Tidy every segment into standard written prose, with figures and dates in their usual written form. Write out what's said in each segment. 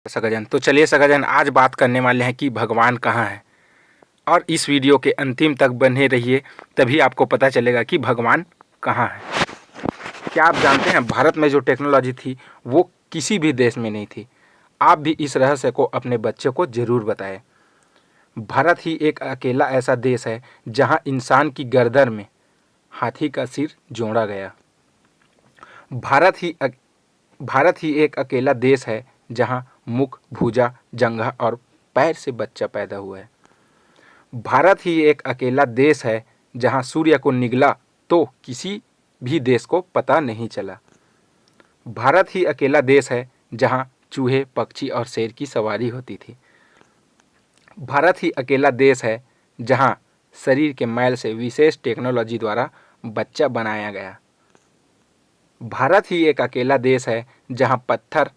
सगाजन तो चलिए सगाजन आज बात करने वाले हैं कि भगवान कहाँ है। और इस वीडियो के अंतिम तक बने रहिए, तभी आपको पता चलेगा कि भगवान कहाँ है। क्या आप जानते हैं भारत में जो टेक्नोलॉजी थी वो किसी भी देश में नहीं थी। आप भी इस रहस्य को अपने बच्चे को ज़रूर बताएं। भारत ही एक अकेला ऐसा देश है जहाँ इंसान की गर्दन में हाथी का सिर जोड़ा गया। भारत ही एक अकेला देश है जहाँ मुख, भुजा, जंघा और पैर से बच्चा पैदा हुआ है। भारत ही एक अकेला देश है जहाँ सूर्य को निगला तो किसी भी देश को पता नहीं चला। भारत ही अकेला देश है जहाँ चूहे, पक्षी और शेर की सवारी होती थी। भारत ही अकेला देश है जहाँ शरीर के मैल से विशेष टेक्नोलॉजी द्वारा बच्चा बनाया गया। भारत ही एक अकेला देश है जहाँ पत्थर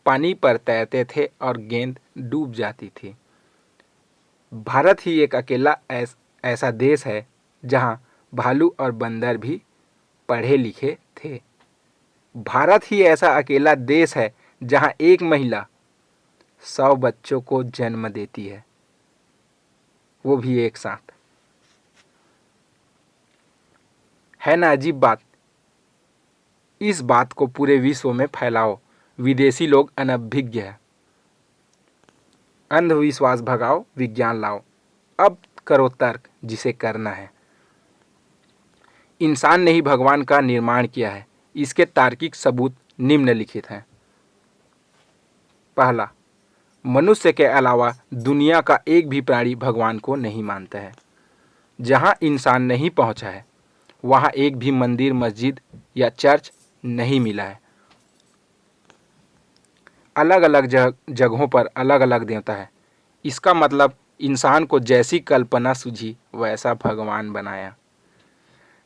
पानी पर तैरते थे और गेंद डूब जाती थी। भारत ही एक अकेला ऐसा देश है जहाँ भालू और बंदर भी पढ़े लिखे थे। भारत ही ऐसा अकेला देश है जहाँ एक महिला 100 बच्चों को जन्म देती है, वो भी एक साथ। है ना अजीब बात। इस बात को पूरे विश्व में फैलाओ, विदेशी लोग अनभिज्ञ हैं। अंधविश्वास भगाओ, विज्ञान लाओ। अब करो तर्क जिसे करना है। इंसान ने ही भगवान का निर्माण किया है। इसके तार्किक सबूत निम्नलिखित हैं। पहला, मनुष्य के अलावा दुनिया का एक भी प्राणी भगवान को नहीं मानता है। जहां इंसान नहीं पहुंचा है वहां एक भी मंदिर, मस्जिद या चर्च नहीं मिला है। अलग अलग जगहों पर अलग अलग देवता है। इसका मतलब इंसान को जैसी कल्पना सूझी वैसा भगवान बनाया।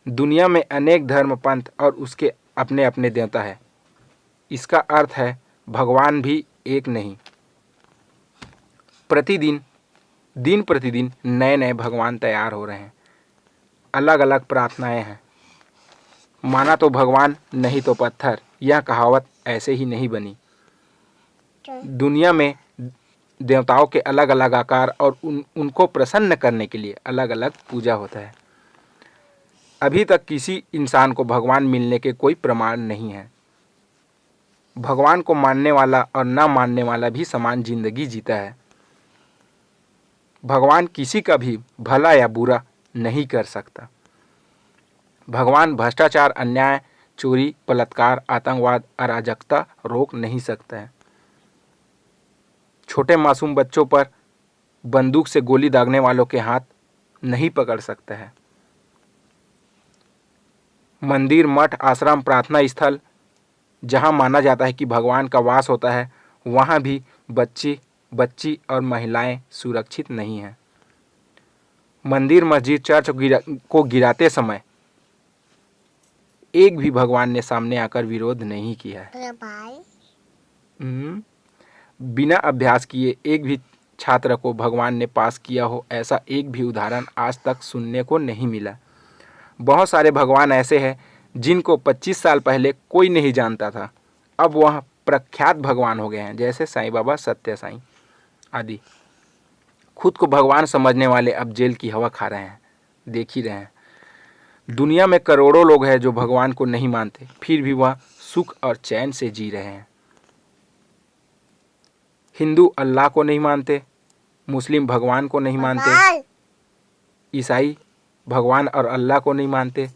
दुनिया में अनेक धर्म, पंथ और उसके अपने अपने देवता है। इसका अर्थ है भगवान भी एक नहीं। दिन प्रतिदिन नए नए भगवान तैयार हो रहे हैं। अलग अलग प्रार्थनाएं हैं। माना तो भगवान, नहीं तो पत्थर। यह कहावत ऐसे ही नहीं बनी। दुनिया में देवताओं के अलग अलग आकार और उनको प्रसन्न करने के लिए अलग अलग पूजा होता है। अभी तक किसी इंसान को भगवान मिलने के कोई प्रमाण नहीं है। भगवान को मानने वाला और न मानने वाला भी समान जिंदगी जीता है। भगवान किसी का भी भला या बुरा नहीं कर सकता। भगवान भ्रष्टाचार, अन्याय, चोरी, बलात्कार, आतंकवाद, अराजकता रोक नहीं सकता है। छोटे मासूम बच्चों पर बंदूक से गोली दागने वालों के हाथ नहीं पकड़ सकता है। मंदिर, मठ, आश्रम, प्रार्थना स्थल जहां माना जाता है कि भगवान का वास होता है, वहां भी बच्ची और महिलाएं सुरक्षित नहीं हैं। मंदिर, मस्जिद, चर्च को गिराते समय एक भी भगवान ने सामने आकर विरोध नहीं किया है। बिना अभ्यास किए एक भी छात्र को भगवान ने पास किया हो, ऐसा एक भी उदाहरण आज तक सुनने को नहीं मिला। बहुत सारे भगवान ऐसे हैं जिनको 25 साल पहले कोई नहीं जानता था, अब वह प्रख्यात भगवान हो गए हैं, जैसे साईं बाबा, सत्य साईं आदि। खुद को भगवान समझने वाले अब जेल की हवा खा रहे हैं, देख ही रहे हैं। दुनिया में करोड़ों लोग हैं जो भगवान को नहीं मानते, फिर भी वह सुख और चैन से जी रहे हैं। हिंदू अल्लाह को नहीं मानते, मुस्लिम भगवान को नहीं मानते, ईसाई भगवान और अल्लाह को नहीं मानते,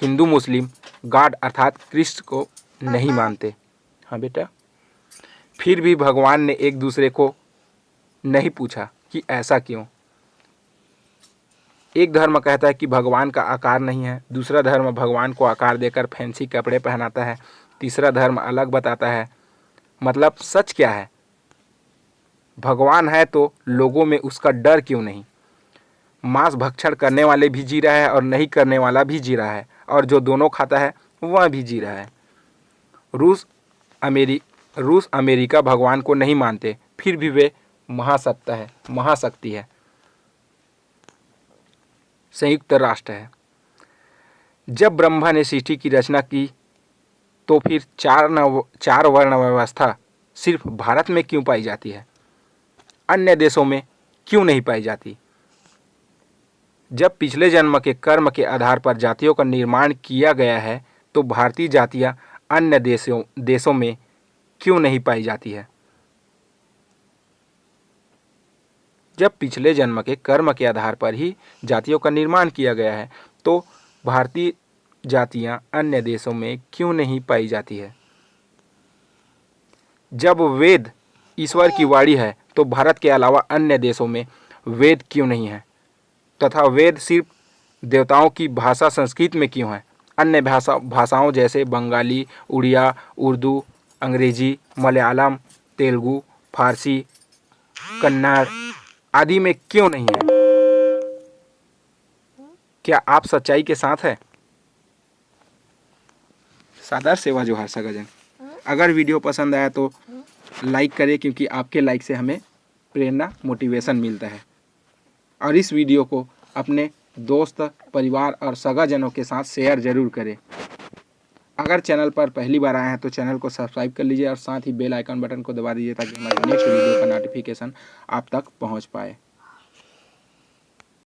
हिंदू मुस्लिम गॉड अर्थात कृष्ण को नहीं मानते। हाँ बेटा। फिर भी भगवान ने एक दूसरे को नहीं पूछा कि ऐसा क्यों। एक धर्म कहता है कि भगवान का आकार नहीं है, दूसरा धर्म भगवान को आकार देकर फैंसी कपड़े पहनाता है, तीसरा धर्म अलग बताता है। मतलब सच क्या है? भगवान है तो लोगों में उसका डर क्यों नहीं? मांस भक्षण करने वाले भी जी रहा है और नहीं करने वाला भी जी रहा है, और जो दोनों खाता है वह भी जी रहा है। रूस अमेरिका भगवान को नहीं मानते, फिर भी वे महाशक्ति है, संयुक्त राष्ट्र है। जब ब्रह्मा ने सृष्टि की रचना की तो फिर चार वर्ण व्यवस्था सिर्फ भारत में क्यों पाई जाती है, अन्य देशों में क्यों नहीं पाई जाती? जब पिछले जन्म के कर्म के आधार पर जातियों का निर्माण किया गया है तो भारतीय जातियां अन्य देशों में क्यों नहीं पाई जाती है? जब पिछले जन्म के कर्म के आधार पर ही जातियों का निर्माण किया गया है तो भारतीय जातियां अन्य देशों में क्यों नहीं पाई जाती है? जब वेद ईश्वर की वाणी है तो भारत के अलावा अन्य देशों में वेद क्यों नहीं है, तथा वेद सिर्फ देवताओं की भाषा संस्कृत में क्यों है? अन्य भाषाओं जैसे बंगाली, उड़िया, उर्दू, अंग्रेजी, मलयालम, तेलुगु, फारसी, कन्नड़ आदि में क्यों नहीं है? क्या आप सच्चाई के साथ हैं? सादर सेवा जोहार सगाजन। अगर वीडियो पसंद आया तो लाइक करें, क्योंकि आपके लाइक से हमें प्रेरणा, मोटिवेशन मिलता है। और इस वीडियो को अपने दोस्त, परिवार और सगाजनों के साथ शेयर ज़रूर करें। अगर चैनल पर पहली बार आए हैं तो चैनल को सब्सक्राइब कर लीजिए और साथ ही बेल आइकन बटन को दबा दीजिए ताकि हमारे नेक्स्ट वीडियो का नोटिफिकेशन आप तक पहुंच पाए।